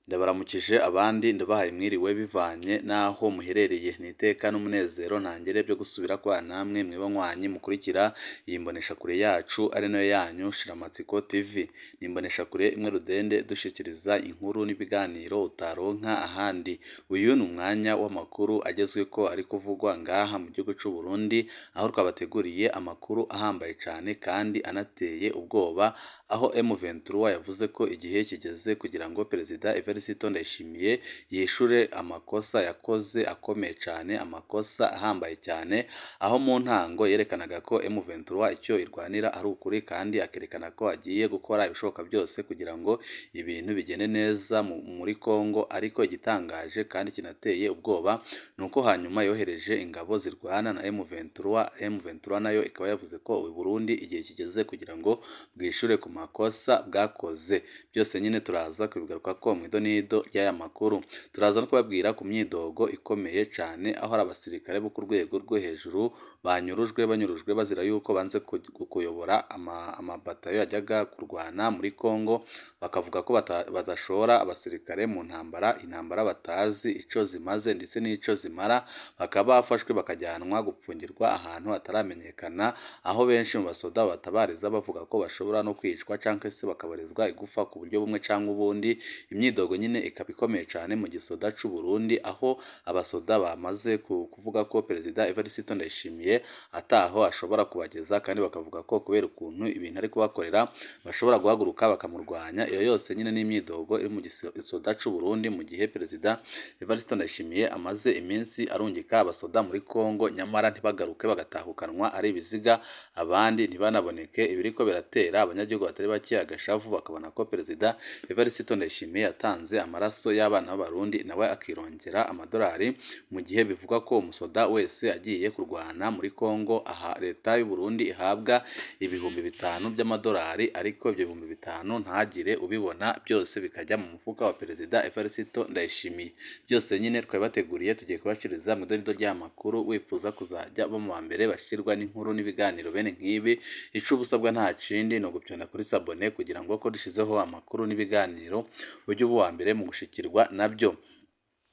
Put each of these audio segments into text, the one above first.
Ndabaramukije abandi ndabahaye mwiriwe bivanye n'aho muherereye n'iteka n'umunezero ntangere byo gusubira kwa namwe mwibanywanyi mukurikira iyi mboneshakure yacu ari nayo yanyu Shiramatsiko TV. Ni imboneshakure imwe rudende dushikiriza inkuru n'ibiganiro utaronka ahandi. Uyu ni umwanya w'amakuru agezweko ari kuvugwa ngaha mu gihugu c'u Burundi, aho twabateguriye amakuru ahambaye cane kandi anateye ubwoba, aho M23 yavuze ko igihe kigeze kugira ngo Perezida Evariste Ndayishimiye yishure amakosa yakoze akomeye cyane, amakosa ahambaye cyane, aho mu ntango yerekanaga ko M23 icyo irwanira ari ukuri kandi akerekana ko agiye gukora ibishoboka byose kugira ngo ibintu bigende neza muri Kongo, ariko igitangaje kandi kinateye ubwoba nuko hanyuma yohereje ingabo zirwana na M23 nayo ikaba yavuze ko uburundi igihe kigeze kugira ngo bwishure ku makosa bwakoze. Byose nyine turaza kubigaruka ko mwidonido y'aya makuru, turaza no kubabwira ku myidogo ikomeye cyane, aho ari abasirikare bo ku rwego rwo hejuru banyurujwe bazira yuko banze kuyobora amabatayo yajyaga kurwana muri Kongo, bakavuga ko badashora abasirikare mu intambara batazi ico zimaze ndetse n'ico zimara, bakaba bafashwe bakajyanwa gupfungirwa ahantu hataramenyekana, aho benshi mu basoda batabariza bavuga ko bashobora no kwicwa cyangwa se bakabarizwa igufa ku buryo bumwe cyangwa ubundi. Imyidogo nyine ikaba ikomeye cyane mu gisoda c'u Burundi, aho abasoda bamaze kuvuga ko Perezida Evariste Ndayishimiye ataho ashobora kubageza, kandi bakavuga ko kubera ukuntu ibintu ari kubakorera bashobora guhaguruka bakamurwanya. Iyo yose nyine n'imyidogo iri mu gisoda c'u Burundi, mu gihe Perezida Evariste Ndayishimiye amaze iminsi arungika abasoda muri Kongo, nyamara ntibagaruke, bagatahukanwa ari ibiziga, abandi ntibanaboneke. Ibiriko biratera abanyagihugu batari bake agashavu, bakabona ko Perezida Evariste Ndayishimiye yatanze amaraso y'abana b'abarundi nawe akirongera amadolari, mu gihe bivugwa ko umusoda wese agiye kurwana muri Kongo aha leta y'u Burundi ihabwa ibihumbi 5 by'amadolari, ariko ibyo bihumbi 5 ntagire ubibona, byose bikajya mu mufuka wa Perezida Evariste Ndayishimiye. Byose nyine twabateguriye tugiye kubashiriza mu idonido ry'amakuru. Wifuza kuzajya bo mu mbere bashirwa n'inkuru n'ibiganiro bene nk'ibi, ico ubusabwa nta kindi no gupyona kuri sabone kugira ngo ko dushizeho amakuru n'ibiganiro ujye uba uwa mbere mu gushikirwa nabyo.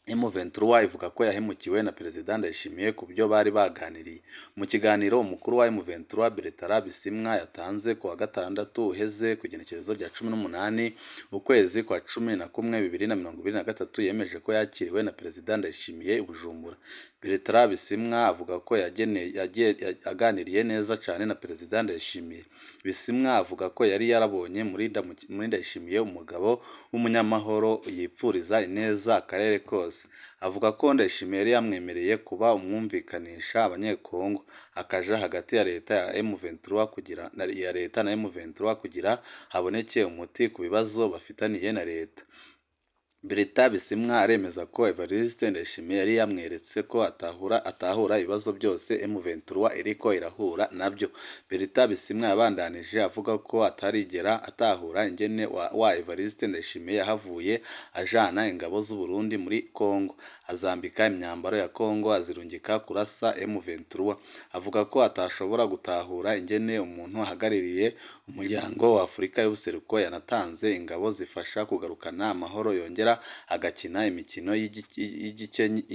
M23 ivuga ko yahemukiwe na Perezida Ndayishimiye ku byo bari baganiriye. Mu kiganiro umukuru wa M23 Bertrand Bisimwa yatanze ku wa gatandatu uheze ku igenekerezo rya 18 ukwezi kwa 11 2023, yemeje ko yakiriwe na Perezida Ndayishimiye i Bujumbura. Bertrand Bisimwa avuga ko yaganiriye neza cyane na Perezida Ndayishimiye. Bisimwa avuga ko yari yarabonye muri Ndayishimiye umugabo w'umunyamahoro yipfuriza ineza akarere kose. Avuga ko Ndayishimiye yari yamwemereye kuba umwumvikanisha abanyekongo, akaja hagati ya leta ya M23 kugira haboneke umuti ku bibazo bafitaniye na leta. Bertrand Bisimwa aremeza ko Evariste Ndayishimiye yari yamweretse ko atahura ibibazo byose M23 iriko irahura nabyo. Bertrand Bisimwa yabandanije avuga ko atarigera atahura ingene wa Evariste Ndayishimiye yahavuye ajana ingabo z'u Burundi muri Kongo, azambika imyambaro ya Kongo azirungika kurasa M23. Avuga ko atashobora gutahura ingene umuntu ahagaririye umuryango wa Afurika y'ubuseruko yanatanze ingabo zifasha kugarukana amahoro, yongera agakina imikino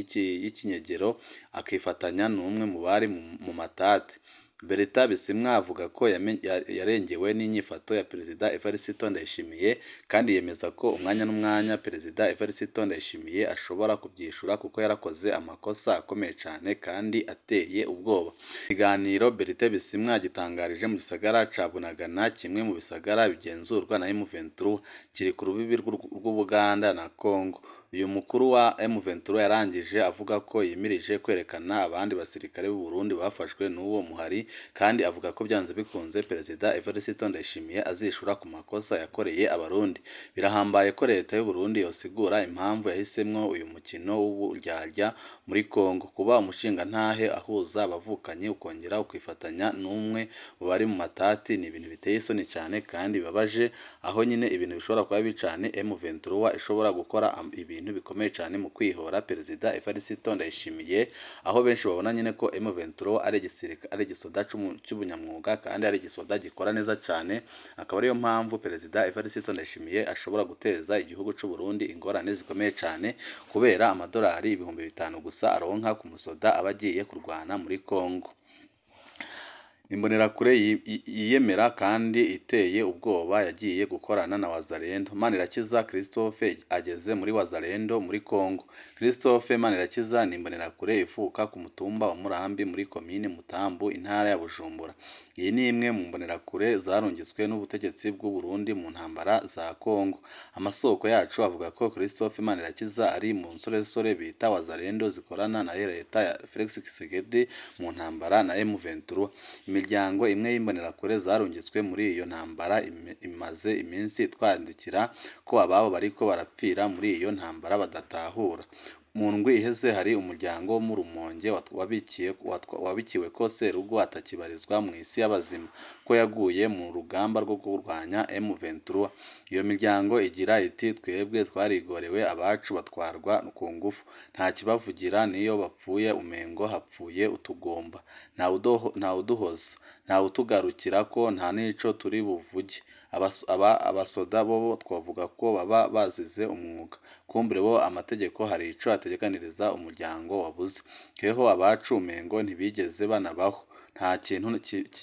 y'ikinyegero akifatanya n'umwe mu bari mu matate. Bertrand Bisimwa avuga ko yarengewe n'inyifato ya Perezida Evariste Ndayishimiye, kandi yemeza ko umwanya n'umwanya Perezida Evariste Ndayishimiye ashobora kubyishura kuko yarakoze amakosa akomeye cyane kandi ateye ubwoba. Ikiganiro Bertrand Bisimwa gitangarije mu gisagara ca Bunagana, kimwe mu bisagara bigenzurwa na M23, kiri ku rubibi rw'Ubuganda na Kongo. Uyu mukuru wa M23 yarangije avuga ko yimirije kwerekana abandi basirikare b'u Burundi bafashwe n'uwo muhari, kandi avuga ko byanze bikunze Perezida Evariste Ndayishimiye azishura ku makosa yakoreye abarundi. Birahambaye ko leta y'u Burundi yosigura impamvu yahisemwo uyu mukino w'uburyarya muri Kongo. Kuba umushingantahe ahuza abavukanye ukongera ukifatanya n'umwe mu bari mu matati ni ibintu biteye isoni cyane kandi bibabaje, aho nyine ibintu bishobora kuba bicane M23 ishobora gukora ibintu bikomeye cyane mu kwihora Perezida Evariste Ndayishimiye, aho benshi babona nyine ko M23 ari igisoda cy'ubunyamwuga kandi ari igisoda gikora neza cyane, akaba ariyo mpamvu Perezida Evariste Ndayishimiye ashobora guteza igihugu cy'u Burundi ingorane zikomeye cyane kubera amadolari 5,000 gusa aronka ku musoda aba agiye kurwana muri Kongo. Imbonerakure yiyemera kandi iteye ubwoba yagiye gukorana na Wazalendo. Manirakiza Christophe ageze muri Wazalendo muri Kongo. Christophe Manirakiza ni imbonerakure ivuka ku mutumba wa Murambi muri komine Mutambu intara ya Bujumbura. Iyi ni imwe mu mbonerakure zarungitswe n'ubutegetsi bw'u Burundi mu ntambara za Kongo. Amasoko yacu avuga ko Christophe Manirakiza ari mu nsoresore bita Wazalendo zikorana na leta ya Felix Tshisekedi mu ntambara na M23. Imiryango imwe y'imbonerakure zarungitswe muri iyo ntambara imaze iminsi twandikira ko ababo bariko barapfira muri iyo ntambara badatahura. Mu ndwi iheze hari umuryango wo mu Rumonge wabikiwe ko Serugo atakibarizwa mu isi y'abazima, ko yaguye mu rugamba rwo kurwanya M23. Iyo miryango igira iti twebwe twarigorewe, abacu batwarwa ku ngufu, nta kibavugira, niyo bapfuye umengo hapfuye utugomba, nta uduhoza, nta utugarukira ko nta n'ico turi buvuge. Abasoda bo twavuga ko baba bazize umwuga, kumbure bo amategeko hari ico ategekaniriza umuryango wabuze. Keho abacu umengo ntibigeze banabaho, nta kintu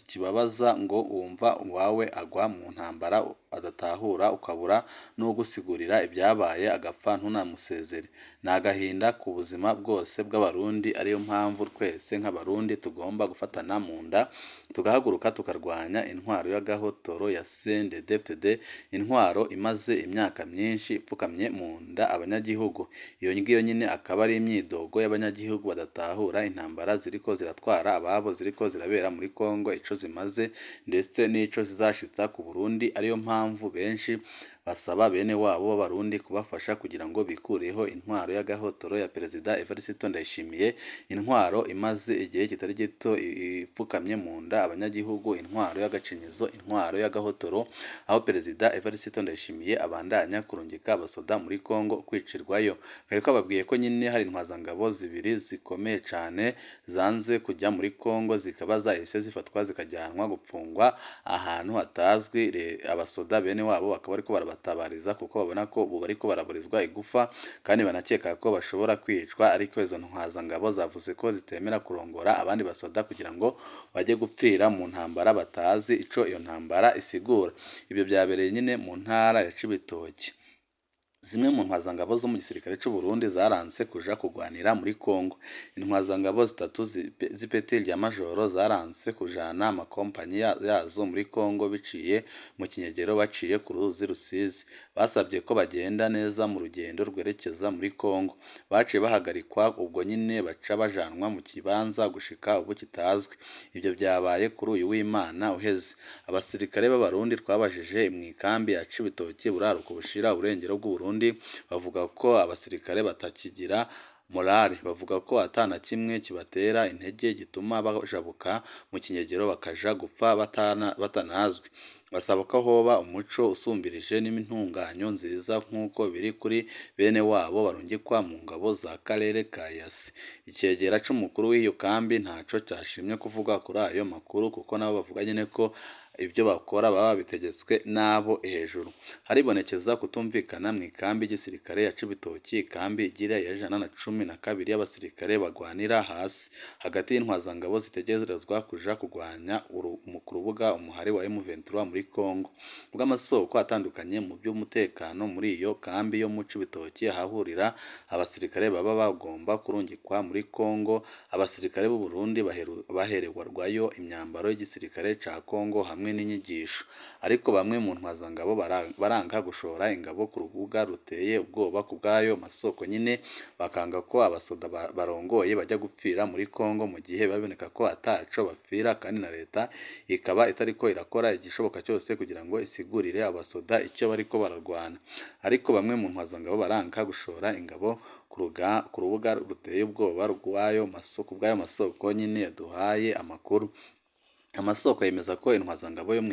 kibabaza ngo wumva wawe agwa mu ntambara adatahura ukabura n'ugusigurira ibyabaye agapfa ntunamusezere. Ni agahinda ku buzima bwose bw'abarundi, ariyo mpamvu twese nk'abarundi tugomba gufatana mu nda tugahaguruka tukarwanya intwaro y'agahotoro ya CNDD-FDD, intwaro imaze imyaka myinshi ipfukamye mu nda abanyagihugu. Iyo ngiyo nyine akaba ari imyidogo y'abanyagihugu badatahura intambara ziriko ziratwara ababo, ziriko zirabera muri Kongo, ico zimaze ndetse n'ico zizashitsa ku Burundi. Ariyo mpamvu benshi basaba bene wabo b'abarundi kubafasha kugira ngo bikureho intwaro y'agahotoro ya Perezida Evariste Ndayishimiye, intwaro imaze igihe kitari gito ipfukamye mu nda abanyagihugu, intwaro y'agacinyizo, intwaro y'agahotoro, aho Perezida Evariste Ndayishimiye abandanya kurungika abasoda muri Kongo kwicirwayo. Ariko ababwiye ko nyine hari intwazangabo zibiri zikomeye cyane zanze kujya muri Kongo, zikaba zahise zifatwa zikajyanwa gupfungwa ahantu hatazwi. Abasoda bene wabo bakaba ariko barabatabariza kuko babona ko ubu bariko baraburizwa igufa kandi banakeka ko bashobora kwicwa, ariko izo ntwazangabo zavuze ko zitemera kurongora abandi basoda kugira ngo bajye gupfira mu ntambara batazi ico iyo ntambara isigura. Ibyo byabereye nyine mu ntara ya Cibitoke. Zimwe mu ntwazangabo zo mu gisirikare cy'u Burundi zaranse kuja kugwanira muri Kongo. Intwazangabo zitatu z'ipeti rya majoro zaranse kujana amakompanyi yazo muri Kongo biciye mu kinyegero, baciye ku ruzi Rusizi. Basabye ko bagenda neza mu rugendo rwerekeza muri Kongo, baciye bahagarikwa, ubwo nyine baca bajanwa mu kibanza gushika ubu kitazwi. Ibyo byabaye kuri uyu w'Imana uheze. Abasirikare b'abarundi twabajije mu ikambi ya Cibitoke buraruko bushira uburengero bw'u Burundi, bavuga ko abasirikare batakigira morale, bavuga ko atana kimwe kibatera intege gituma bajabuka mu kinyegero bakaja gupfa batanazwi. Basaba ko hoba umuco usumbirije n'intunganyo nziza nk'uko biri kuri bene wabo barungikwa mu ngabo za karere ka Yasi. Icyegera c'umukuru w'iyo kambi ntaco cyashimye kuvuga kuri ayo makuru, kuko nabo bavuga nyine ko ibyo bakora baba bitegetswe n'abo hejuru. Haribonekeza kutumvikana mu ikambi y'igisirikare ya Cibitoke, ikambi igira ya 112 y'abasirikare bagwanira hasi hagati y'intwazangabo zitegerezwa kuja kugwanya ku rubuga umuhari wa M23 muri Kongo. Bw'amasoko atandukanye mu by'umutekano muri iyo kambi yo mu Cibitoke hahurira abasirikare baba bagomba kurungikwa muri Kongo. Abasirikare b'u Burundi bahererwayo imyambaro y'igisirikare ca Kongo hamwe n'inyigisho, ariko bamwe mu ntwazangabo baranga gushora ingabo ku rubuga ruteye ubwoba ku bw'ayo masoko nyine, bakanga ko abasoda barongoye bajya gupfira muri Kongo mu gihe baboneka ko ataco bapfira, kandi na leta ikaba itariko irakora igishoboka cyose kugira ngo isigurire abasoda icyo bariko bararwana. Ariko bamwe mu ntwazangabo baranga gushora ingabo ku rubuga ruteye ubwoba bw'ayo masoko nyine yaduhaye amakuru. Amasoko yemeza ko intwazangabo yo mu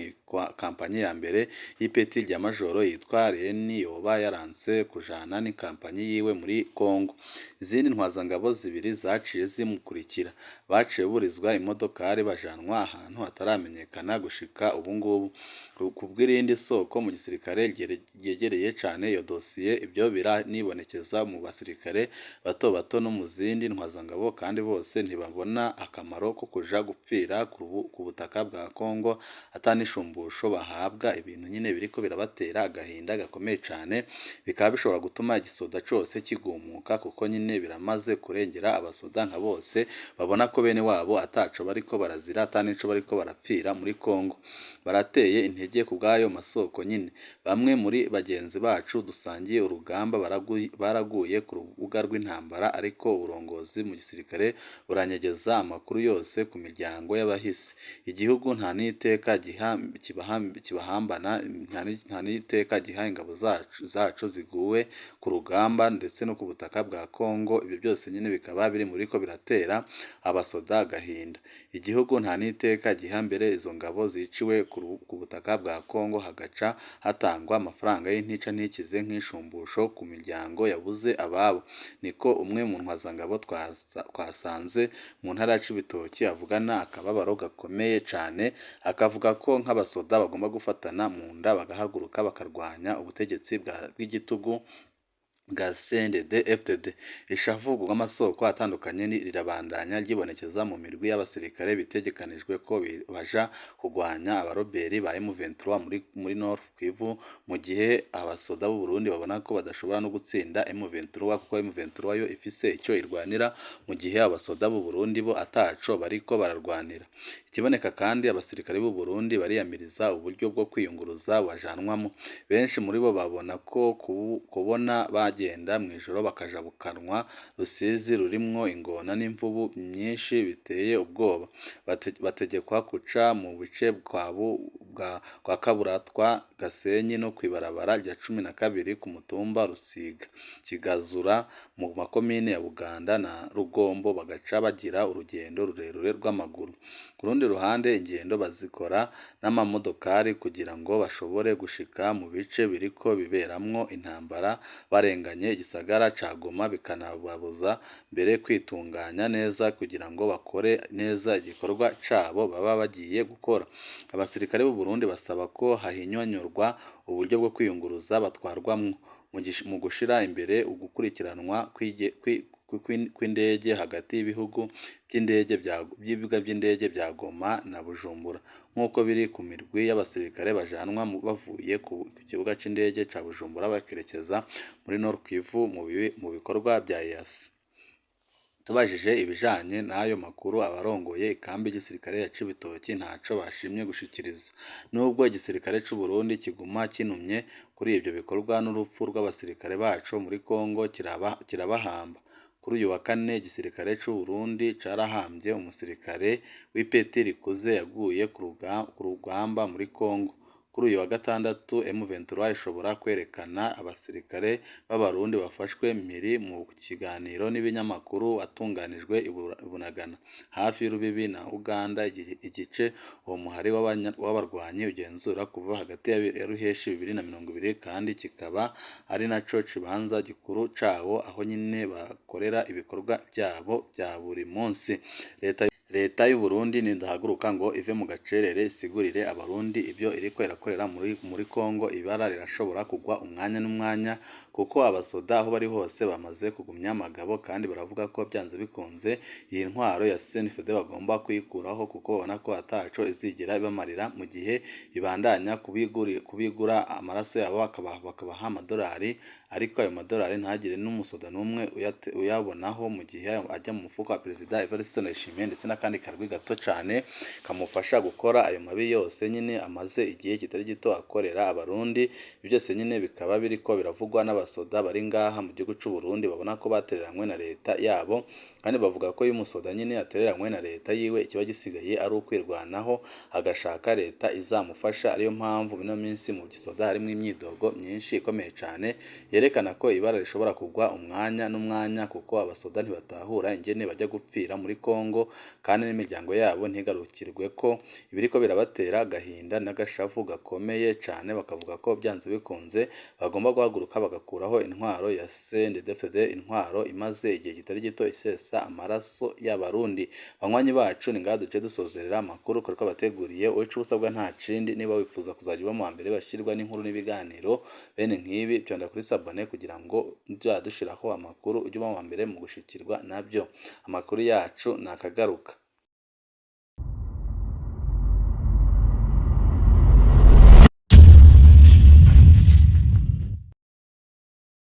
kampanyi ya mbere y'ipeti rya majoro yitwa Reni yoba yaranse kujana n'ikampanyi yiwe muri Kongo. Izindi ntwazangabo zibiri zaciye zimukurikira, baciye burizwa imodokari bajanwa ahantu hataramenyekana gushika ubu ngubu. Kubw'irindi soko mu gisirikare ryegereye cane iyo dosiye, ibyo biranibonekeza mu basirikare bato bato no mu zindi ntwazangabo, kandi bose ntibabona akamaro ko kuja gupfira ku butaka bwa Kongo atanishumbusho bahabwa. Ibintu nyine biriko birabatera agahinda gakomeye cane, bikaba bishobora gutuma igisoda cose kigumuka, kuko nyine biramaze kurengera abasoda nka bose babona ko bene wabo ataco bariko barazira, atanico bariko barapfira muri Kongo. Barateye intege ku bw'ayo masoko nyine. Bamwe muri bagenzi bacu dusangiye urugamba baraguye ku rubuga rw'intambara, ariko uburongozi mu gisirikare buranyegeza amakuru yose ku miryango y'abahisi. Igihugu nta n'iteka kibahambana, nta n'iteka giha ingabo zacu ziguwe ku rugamba ndetse no ku butaka bwa Kongo. Ibyo byose nyine bikaba biri muri ko biratera abasoda agahinda. Igihugu nta n'iteka giha mbere izo ngabo ziciwe ku butaka bwa Kongo hagaca hatangwa amafaranga y'intica ntikize nk'ishumbusho ku miryango yabuze ababo. Niko umwe mu ntwazangabo twasanze mu ntara ya Cibitoki avugana akababaro gakomeye cane, akavuga ko nk'abasoda bagomba gufatana mu nda bagahaguruka bakarwanya ubutegetsi bw'igitugu bwa CNDD-FDD. Ishavu bw'amasoko atandukanye rirabandanya ryibonekeza mu mirwi y'abasirikare bitegekanijwe ko baja kugwanya abaroberi ba M23 muri Nord Kivu, mu gihe abasoda b'u Burundi babona ko badashobora no gutsinda M23, kuko M23 yo ifise icyo irwanira, mu gihe abasoda b'u Burundi bo ataco bariko bararwanira. Ikiboneka kandi, abasirikare b'u Burundi bariyamiriza uburyo bwo kwiyunguruza bajanwamo. Benshi muri bo babona ko kubona bagenda mw'ijoro bakajabukanwa Rusizi rurimwo ingona n'imvubu nyinshi biteye ubwoba. Bategekwa kuca mu bice kwa Kaburatwa, Gasenyi no kw'ibarabara rya 12 ku mutumba Rusiga, Kigazura mu makomine ya Buganda na Rugombo, bagaca bagira urugendo rurerure rw'amaguru. Ku rundi ruhande, ingendo bazikora n'amamodokari kugira ngo bashobore gushika mu bice biriko biberamwo intambara barenganye igisagara ca Goma, bikanababuza mbere kwitunganya neza kugira ngo bakore neza igikorwa cabo baba bagiye gukora. Abasirikare b'u Burundi basaba ko hahinyanyurwa uburyo bwo kwiyunguruza batwarwamwo, mu gushira imbere ugukurikiranwa kw'indege hagati y'ibibuga by'indege bya Goma na Bujumbura, nk'uko biri ku mirwi y'abasirikare bajanwa bavuye ku kibuga c'indege ca Bujumbura bakerekeza muri Nord Kivu mu bikorwa bya EAC. Tubajije ibijanye n'ayo makuru, abarongoye ikambi y'igisirikare ya Cibitoki ntaco bashimye gushikiriza. Nubwo igisirikare c'u Burundi kiguma kinumye kuri ibyo bikorwa n'urupfu rw'abasirikare bacu muri Kongo kirabahamba. Kuri uyu wa kane, igisirikare c'u Burundi carahambye umusirikare w'ipeti rikuze yaguye ku rugamba muri Kongo. Kuri uyu wa gatandatu, M23 ishobora kwerekana abasirikare b'abarundi bafashwe mpiri mu kiganiro n'ibinyamakuru atunganijwe i Bunagana hafi y'urubibi na Uganda, igice uwo muhari w'abarwanyi ugenzura kuva hagati ya Ruheshi 2020, kandi kikaba ari naco kibanza gikuru cawo aho nyine bakorera ibikorwa byabo bya buri munsi. Leta y'u Burundi nindahaguruka ngo ive mu gacerere isigurire abarundi ibyo iriko irakorera muri Kongo. Ibara rirashobora kugwa umwanya n'umwanya, kuko abasoda aho bari hose bamaze kugumya amagabo, kandi baravuga ko byanze bikunze iyi ntwaro ya CNFD bagomba kuyikuraho, kuko babona ko ataco izigera ibamarira mu gihe ibandanya kubigura amaraso yabo bakabaha amadolari, ariko ayo madolari ntagire n'umusoda n'umwe uyabonaho, mu gihe ajya mu mufuko wa Perezida Evariste Ndayishimiye ndetse n'akandi karwi gato cane kamufasha gukora ayo mabi yose nyine amaze igihe kitari gito akorera abarundi. Byose nyine bikaba biriko biravugwa n'abasoda bari ngaha mu gihugu c'u Burundi babona ko batereranywe na leta yabo, kandi bavuga ko iyo umusoda nyine atereranywe na leta yiwe ikiba gisigaye ari ukwirwanaho agashaka leta izamufasha. Ariyo mpamvu bino minsi mu gisoda harimo imyidogo myinshi ikomeye cyane yerekana ko ibara rishobora kugwa umwanya n'umwanya, kuko abasoda ntibatahura ingene bajya gupfira muri Kongo kandi n'imiryango yabo ntigarukirwe ko ibiriko birabatera agahinda n'agashavu gakomeye cyane. Bakavuga ko byanze bikunze bagomba guhaguruka bagakuraho intwaro ya CNDD-FDD, intwaro imaze igihe kitari gito isesa amaraso y'abarundi. Banywanyi bacu ni ngaha duce dusozerera amakuru kuko bateguriye. Wowe ico usabwa nta kindi, niba wifuza kuzajya uba mu mbere bashirwa n'inkuru n'ibiganiro bene nk'ibi, byonda kuri sabone kugira ngo dushiraho amakuru ujye uba mu mbere mu gushikirwa nabyo. Amakuru yacu nakagaruka.